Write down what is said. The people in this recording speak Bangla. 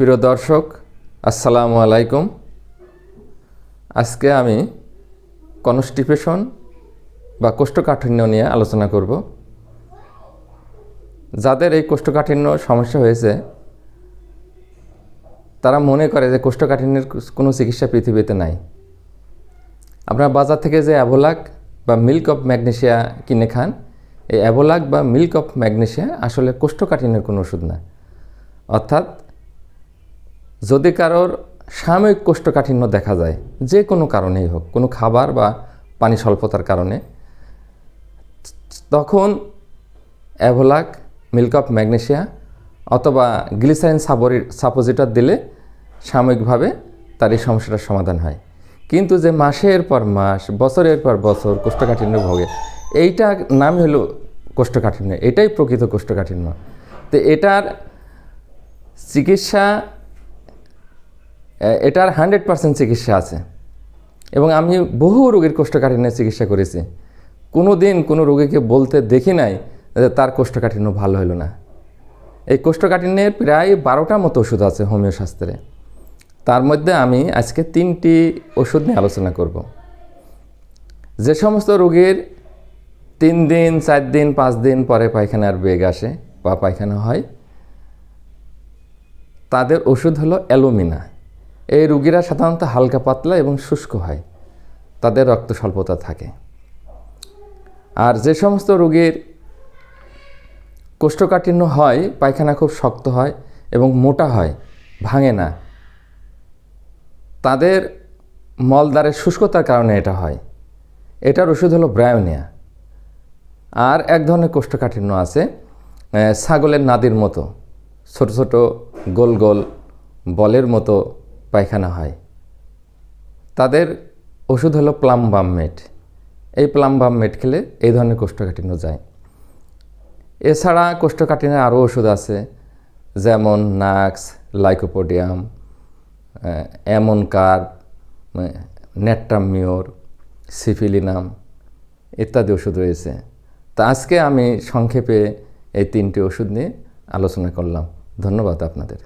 প্রিয় দর্শক, আসসালামু আলাইকুম। আজকে আমি কনস্টিপেশন বা কোষ্ঠকাঠিন্য নিয়ে আলোচনা করব। যাদের এই কোষ্ঠকাঠিন্য সমস্যা হয়েছে তারা মনে করে যে কোষ্ঠকাঠিন্যের কোনো চিকিৎসা পৃথিবীতে নাই। আপনারা বাজার থেকে যে অ্যাভোলাক বা মিল্ক অফ ম্যাগনেসিয়া কিনে খান, এই অ্যাভোলাক বা মিল্ক অফ ম্যাগনেসিয়া আসলে কোষ্ঠকাঠিন্যের কোনো ওষুধ না। অর্থাৎ যদি কারোর সাময়িক কোষ্ঠকাঠিন্য দেখা যায়, যে কোনো কারণেই হোক, কোনো খাবার বা পানি স্বল্পতার কারণে, তখন অ্যাভোলাক, মিল্ক অফ ম্যাগনেসিয়া অথবা গ্লিসারিন সাপোজিটর দিলে সাময়িকভাবে তার এই সমস্যাটার সমাধান হয়। কিন্তু যে মাসের পর মাস, বছরের পর বছর কোষ্ঠকাঠিন্য ভোগে, এইটা নাম হলো কোষ্ঠকাঠিন্য, এটাই প্রকৃত কোষ্ঠকাঠিন্য। তো এটার চিকিৎসা, এটার 100% চিকিৎসা আছে এবং আমি বহু রোগীর কোষ্ঠকাঠিন্যের চিকিৎসা করেছি। কোনো দিন কোনো রোগীকে বলতে দেখি নাই যে তার কোষ্ঠকাঠিন্য ভালো হলো না। এই কোষ্ঠকাঠিন্যের প্রায় 12টা মতো ওষুধ আছে হোমিও শাস্ত্রে। তার মধ্যে আমি আজকে 3টি ওষুধ নিয়ে আলোচনা করব। যে সমস্ত রোগীর 3 দিন, 4 দিন, 5 দিন পরে পায়খানার বেগ আসে বা পায়খানা হয়, তাদের ওষুধ হলো অ্যালুমিনা। এই রোগীরা সাধারণত হালকা পাতলা এবং শুষ্ক হয়, তাদের রক্ত স্বল্পতা থাকে। আর যে সমস্ত রোগীর কোষ্ঠকাঠিন্য হয়, পায়খানা খুব শক্ত হয় এবং মোটা হয়, ভাঙে না, তাদের মলদ্বারের শুষ্কতার কারণে এটা হয়, এটার ওষুধ হলো ব্রায়োনিয়া। আর এক ধরনের কোষ্ঠকাঠিন্য আছে ছাগলের নাদির মতো, ছোট ছোট গোল গোল বলের মতো পায়খানা হয়, তাদের ওষুধ হলো প্লামবামমেট। এই প্লামবামমেট খেলে এই ধরনের কোষ্ঠকাঠিন্য যায়। এছাড়া কোষ্ঠকাঠিন্যের আরও ওষুধ আছে, যেমন নাক্স, লাইকোপোডিয়াম, অ্যামনকার্ব, নেট্রামিওর, সিফিলিনাম ইত্যাদি ওষুধ রয়েছে। তা আজকে আমি সংক্ষেপে এই 3টি ওষুধ নিয়ে আলোচনা করলাম। ধন্যবাদ আপনাদের।